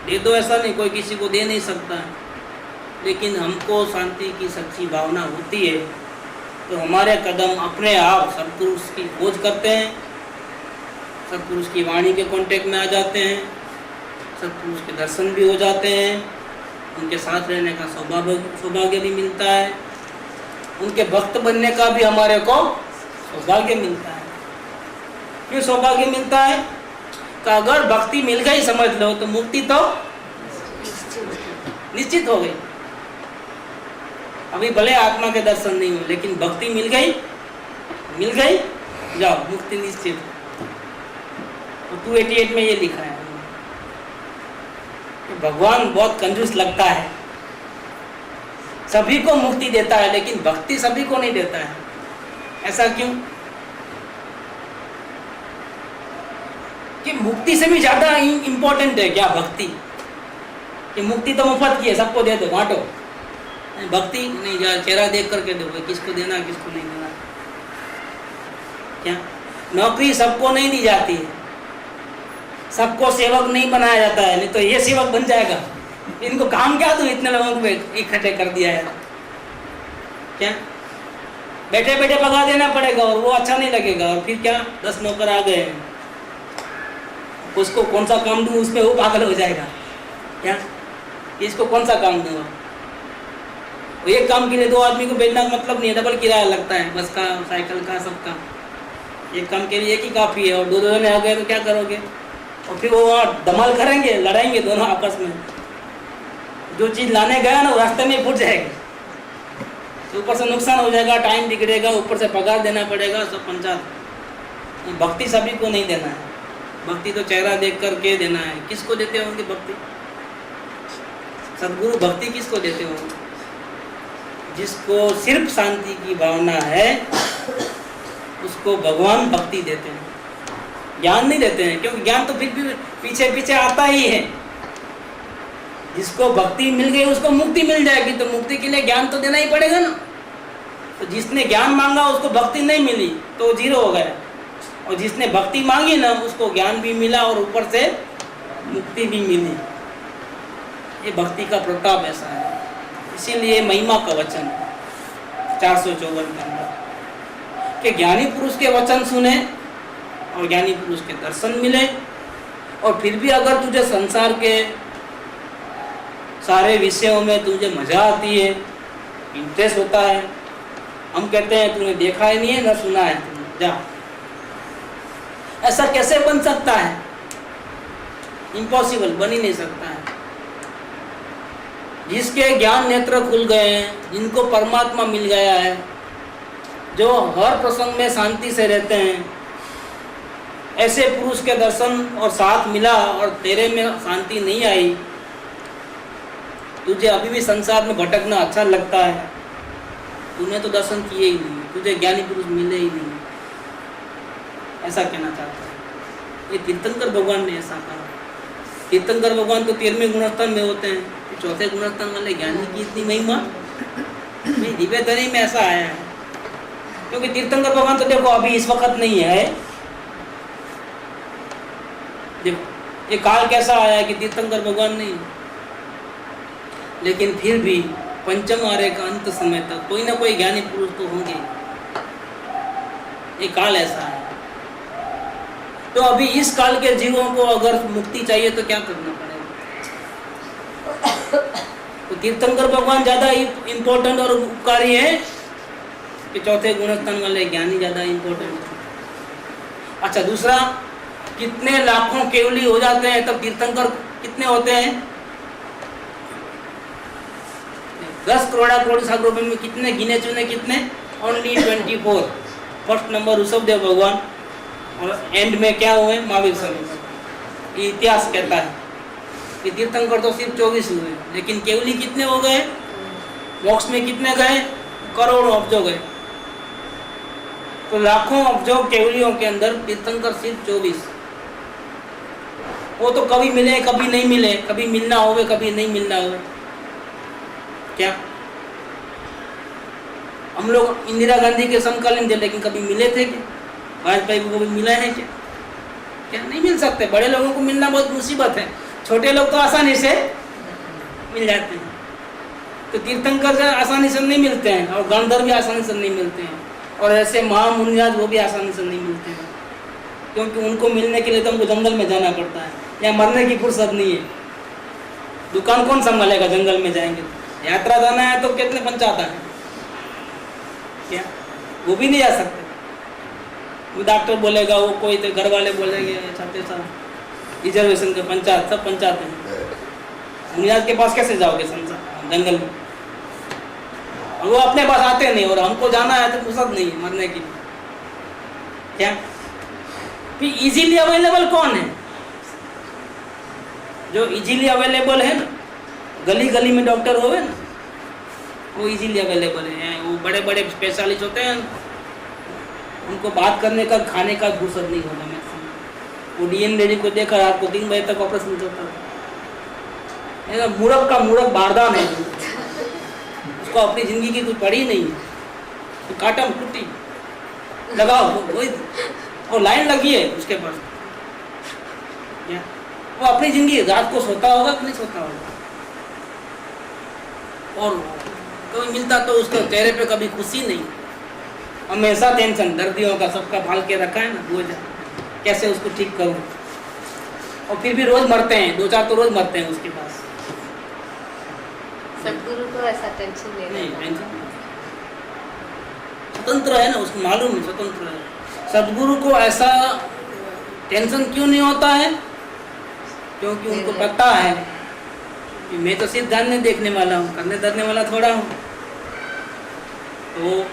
दे दो ऐसा नहीं, कोई किसी को दे नहीं सकता है, लेकिन हमको शांति की सच्ची भावना होती है तो हमारे कदम अपने आप सतपुरुष की खोज करते हैं, सतपुरुष की वाणी के कांटेक्ट में आ जाते हैं, सतपुरुष के दर्शन भी हो जाते हैं, उनके साथ रहने का सौभाग्य भी मिलता है, उनके भक्त बनने का भी हमारे को सौभाग्य मिलता है। क्यों सौभाग्य मिलता है? तो अगर भक्ति मिल गई समझ लो तो मुक्ति तो निश्चित हो गई। अभी भले आत्मा के दर्शन नहीं हो, लेकिन भक्ति मिल गई, जाओ मुक्ति निश्चित। तो 288 में ये लिखा है कि भगवान बहुत कंजूस लगता है, सभी को मुक्ति देता है लेकिन भक्ति सभी को नहीं देता है। ऐसा क्यों? कि मुक्ति से भी ज्यादा इंपॉर्टेंट है क्या भक्ति? कि मुक्ति तो मुफ्त की है, सबको दे दो, बांटो। भक्ति नहीं, जा चेहरा देख करके दो, किसको देना किसको नहीं देना। क्या नौकरी सबको नहीं दी जाती है, सबको सेवक नहीं बनाया जाता है, नहीं तो ये सेवक बन जाएगा। इनको काम क्या दूं, इतने लोगों को इकट्ठे कर दिया है। क्या बैठे बैठे भगा देना पड़ेगा और वो अच्छा नहीं लगेगा, और फिर क्या 10 नौकर आ गए, उसको कौन सा काम दूं, उसमें वो पागल हो जाएगा। क्या इसको कौन सा काम दूंगा? एक काम के लिए 2 आदमी को भेजना मतलब नहीं है, डबल किराया लगता है, बस का, साइकिल का, सबका। एक काम के लिए एक ही काफ़ी है, और 2 जने आ गए तो क्या करोगे? और फिर वो वहाँ धमाल करेंगे, लड़ाएंगे दोनों आपस में। जो चीज़ लाने गया ना वो रास्ते में फूट जाएगी, तो ऊपर से नुकसान हो जाएगा, टाइम बिगड़ेगा, ऊपर से पगार देना पड़ेगा, सब पंचायत। भक्ति सभी को नहीं देना है, भक्ति तो चेहरा देख करके देना है। किसको देते होंगे भक्ति? सद्गुरु भक्ति किसको देते होंगे? जिसको सिर्फ शांति की भावना है उसको भगवान भक्ति देते हैं, ज्ञान नहीं देते हैं, क्योंकि ज्ञान तो फिर भी पीछे पीछे आता ही है। जिसको भक्ति मिल गई उसको मुक्ति मिल जाएगी, तो मुक्ति के लिए ज्ञान तो देना ही पड़ेगा ना। तो जिसने ज्ञान मांगा उसको भक्ति नहीं मिली तो वो 0 हो गया, और जिसने भक्ति मांगी ना उसको ज्ञान भी मिला और ऊपर से मुक्ति भी मिली। ये भक्ति का प्रताप ऐसा है। इसीलिए महिमा का वचन 454 के अंदर कि ज्ञानी पुरुष के वचन सुने और ज्ञानी पुरुष के दर्शन मिले, और फिर भी अगर तुझे संसार के सारे विषयों में तुझे मजा आती है, इंटरेस्ट होता है, हम कहते हैं तूने देखा ही नहीं है ना सुना है, जा। ऐसा कैसे बन सकता है? इम्पॉसिबल, बन ही नहीं सकता है। जिसके ज्ञान नेत्र खुल गए हैं, जिनको परमात्मा मिल गया है, जो हर प्रसंग में शांति से रहते हैं, ऐसे पुरुष के दर्शन और साथ मिला और तेरे में शांति नहीं आई, तुझे अभी भी संसार में भटकना अच्छा लगता है, तूने तो दर्शन किए ही नहीं, तुझे ज्ञानी पुरुष मिले ही नहीं, ऐसा कहना चाहता है। ये तीर्थंकर भगवान ने ऐसा कहा। तीर्थंकर भगवान तो 13वें गुणस्थान में होते हैं, तो 4थे गुणस्थान वाले ज्ञानी की इतनी महिमा नहीं, दिव्यधरी में ऐसा आया है। क्योंकि तीर्थंकर भगवान तो देखो अभी इस वक्त नहीं है, देखो ये काल कैसा आया है कि तीर्थंकर भगवान नहीं, लेकिन फिर भी पंचम आर्य का अंत समय तक कोई ना कोई ज्ञानी पुरुष तो होंगे। ये काल ऐसा है। तो अभी इस काल के जीवों को अगर मुक्ति चाहिए तो क्या करना पड़ेगा? तो तीर्थंकर भगवान ज्यादा इंपॉर्टेंट और उपकारी है कि 4थे गुणस्थान वाले ज्ञानी ज्यादा इंपॉर्टेंट है? अच्छा, दूसरा, कितने लाखों केवली हो जाते हैं तब तीर्थंकर कितने होते हैं? 10 करोड़ सागर रुपए में कितने गिने चुने? कितने? ओनली 24। फर्स्ट नंबर ऋषभदेव भगवान, और एंड में क्या हुए? महावीर स्वामी। इतिहास कहता है कि तीर्थंकर तो सिर्फ 24 हुए, लेकिन केवली कितने हो गए? मोक्ष में कितने गए? करोड़ों अब्जों गए। तो लाखों अब्जों केवलियों के अंदर तीर्थंकर सिर्फ 24। वो तो कभी मिले कभी नहीं मिले, कभी मिलना होवे कभी नहीं मिलना होवे। क्या हम लोग इंदिरा गांधी के समकालीन थे लेकिन कभी मिले थे क्या? वाजपेयी को कभी मिला है क्या? क्या नहीं मिल सकते। बड़े लोगों को मिलना बहुत मुसीबत है, छोटे लोग तो आसानी से मिल जाते हैं। तो तीर्थंकर से आसानी से नहीं मिलते हैं और गंधर्व भी आसानी से नहीं मिलते हैं, और ऐसे महामुनिराज वो भी आसानी से नहीं मिलते हैं, क्योंकि उनको मिलने के लिए तो हमको जंगल में जाना पड़ता है। यहाँ मरने की फुर्सत नहीं है। दुकान कौन संभालेगा जंगल में जाएंगे तो? यात्रा जाना है तो कितने पंचायत है क्या? वो भी नहीं जा सकते। वो डॉक्टर बोलेगा, वो कोई तो घर वाले बोलेंगे छाते साहब रिजर्वेशन के पंचायत, सब पंचायत है। मुनिराज के पास कैसे जाओगे संसार जंगल में? और वो अपने पास आते नहीं, और हमको जाना है तो फुर्सत नहीं है मरने की। क्या फिर इजीली अवेलेबल कौन है? जो इजीली अवेलेबल है ना, गली गली में डॉक्टर होवे ना, वो इजीली अवेलेबल है। वो बड़े बड़े स्पेशलिस्ट होते हैं, उनको बात करने का खाने का फुर्सत नहीं होगा। मैं वो डीएन लेडी को देखा, रात को 3 बजे तक ऑपरेशन चलता था। मूर्ख का मूर्ख बारदान है, उसको अपनी जिंदगी की कोई पड़ी नहीं, तो काटम कुट्टी लगाओ वही, और लाइन लगी है उसके पास। वो अपनी जिंदगी रात को सोता होगा कि नहीं सोता होगा, और कोई मिलता तो उसके चेहरे पे कभी खुशी नहीं, हमेशा टेंशन, दर्दियों का सबका भाल के रखा है ना बोझ, कैसे उसको ठीक करूं। और फिर भी रोज मरते हैं, 2-4 तो रोज मरते हैं उसके पास। सदगुरु को ऐसा टेंशन नहीं, टेंशन स्वतंत्र है ना, उसको मालूम है स्वतंत्र है। सदगुरु को ऐसा टेंशन क्यों नहीं होता है? क्योंकि उनको पता है कि मैं तो सिर्फ जानने देखने वाला हूँ, करने धरने वाला थोड़ा हूँ। तो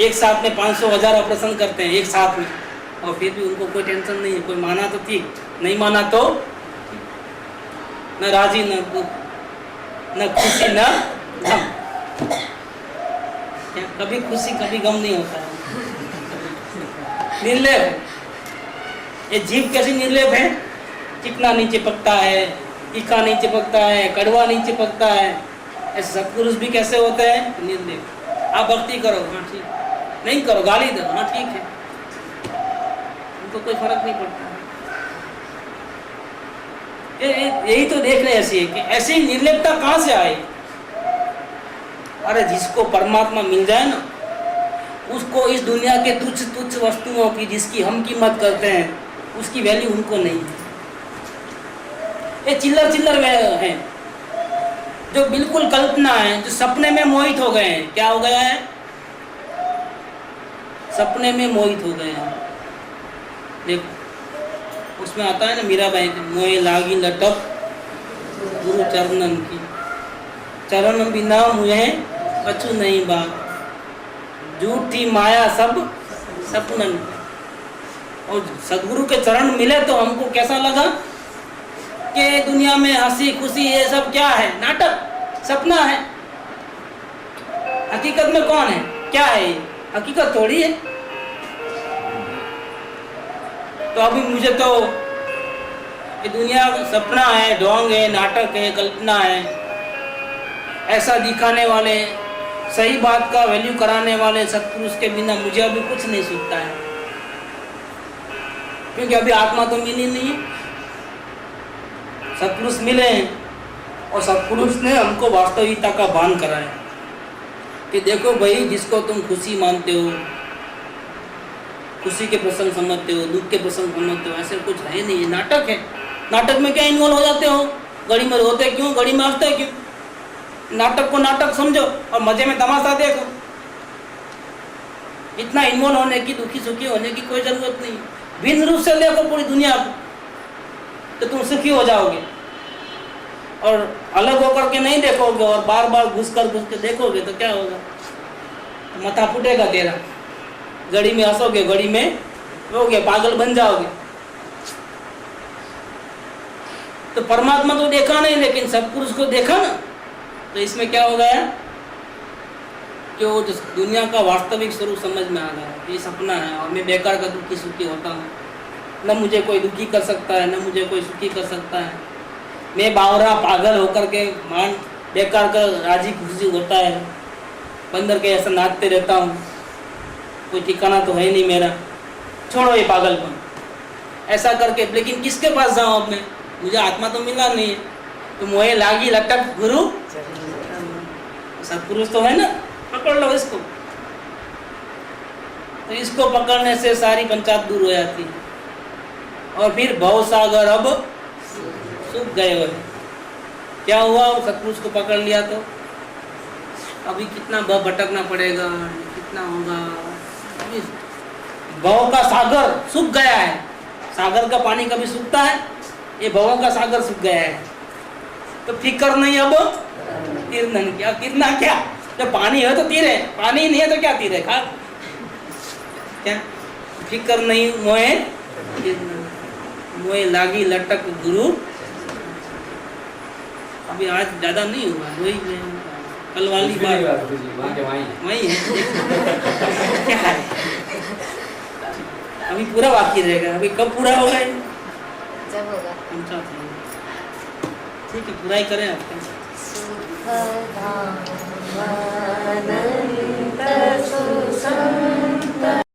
एक साथ में 500,000 ऑपरेशन करते हैं एक साथ में, और फिर भी उनको कोई टेंशन नहीं है। कोई माना तो ठीक, नहीं माना तो न राजी न दुख, न खुशी न गम। कभी खुशी कभी गम नहीं होता है। निर्लेप, ये जीभ कैसी निर्लेप है? चिकना नहीं चिपकता है, तीखा नहीं चिपकता है, कड़वा नहीं चिपकता है। ऐसे सत्पुरुष भी कैसे होते हैं? निर्लेप। आप भक्ति करो, हाँ ठीक, नहीं करो गाली दो, हाँ ठीक है, उनको कोई फर्क नहीं पड़ता। यही तो देखने ऐसी है कि ऐसी निर्लेपता कहाँ से आई? अरे जिसको परमात्मा मिल जाए ना, उसको इस दुनिया के तुच्छ तुच्छ वस्तुओं की जिसकी हम कीमत करते हैं, उसकी वैल्यू उनको नहीं है। ये चिल्लर चिल्लर है, जो बिल्कुल कल्पना है, जो सपने में मोहित हो गए हैं। क्या हो गया है? सपने में मोहित हो गए हैं। देखो उसमें आता है ना मीराबाई का, मोहे लागी लटक गुरु चरणन की, चरण बिना मुझे कछु नहीं बात, झूठी माया सब सपनन। और सदगुरु के चरण मिले तो हमको कैसा लगा कि दुनिया में हंसी खुशी ये सब क्या है? नाटक, सपना है। हकीकत में कौन है? क्या है? हकीकत थोड़ी है। तो अभी मुझे तो ये दुनिया सपना है, ढोंग है, नाटक है, कल्पना है, ऐसा दिखाने वाले, सही बात का वैल्यू कराने वाले सत्पुरुष के बिना मुझे अभी कुछ नहीं सूझता है। क्योंकि अभी आत्मा तो मिली नहीं है। सत्पुरुष मिले हैं, और सत्पुरुष ने हमको वास्तविकता का भान कराया कि देखो भाई, जिसको तुम खुशी मानते हो, खुशी के प्रसंग समझते हो, दुख के प्रसंग समझते हो, ऐसे कुछ है नहीं, नाटक है। नाटक में क्या इन्वॉल्व हो जाते हो? गड़ी में रोते क्यों, गड़ी में हंसते क्यों? नाटक को नाटक समझो और मजे में तमाशा देखो। इतना इन्वॉल्व होने की, दुखी सुखी होने की कोई जरूरत नहीं। भिन्न रूप से देखो पूरी दुनिया को, तो तुम सुखी हो जाओगे। और अलग होकर के नहीं देखोगे और बार बार घुस के देखोगे तो क्या होगा? माथा फूटेगा तेरा। गड़ी में हंसोगे, गड़ी में रोगे, पागल बन जाओगे। तो परमात्मा तो देखा नहीं, लेकिन सत्पुरुष को देखा ना, तो इसमें क्या हो गया? कि वो जिस दुनिया का वास्तविक स्वरूप समझ में आ गया है, ये सपना है और मैं बेकार का दुखी सुखी होता हूँ। न मुझे कोई दुखी कर सकता है, न मुझे कोई सुखी कर सकता है। मैं बावरा पागल होकर के मान बेकार का राजी खुशी होता है, बंदर के ऐसा नाचते रहता हूँ, कोई ठिकाना तो है नहीं मेरा, छोड़ो ये पागलपन ऐसा करके। लेकिन किसके पास जाऊँ अब मैं, मुझे आत्मा तो मिला नहीं है, तो मोहे लागी लटक गुरु सत्पुरुष तो है ना, पकड़ लो इसको। तो इसको पकड़ने से सारी पंचायत दूर हो जाती है। और फिर भव सागर अब सूख गए हुए। क्या हुआ, सत्पुरुष को पकड़ लिया तो अभी कितना भटकना पड़ेगा, कितना होगा। अभी भव का सागर सूख गया है। सागर का पानी कभी सूखता है, ये भवों का सागर सूख गया है। तो फिक्र नहीं अब तीर्णन क्या, तीरना क्या, जब पानी है तो तीर है, पानी नहीं है तो क्या तीर है, खा क्या। फिक्र नहीं मोहे मोहे लागी लटक गुरु। अभी आज ज्यादा नहीं हुआ, वही कल वाली बात वही है। क्या है, अभी पूरा बाकी रहेगा। अभी कब पूरा होगा ये, जब होगा। ठीक है, पूरा ही करें आपका। सुखदानंद सुसंग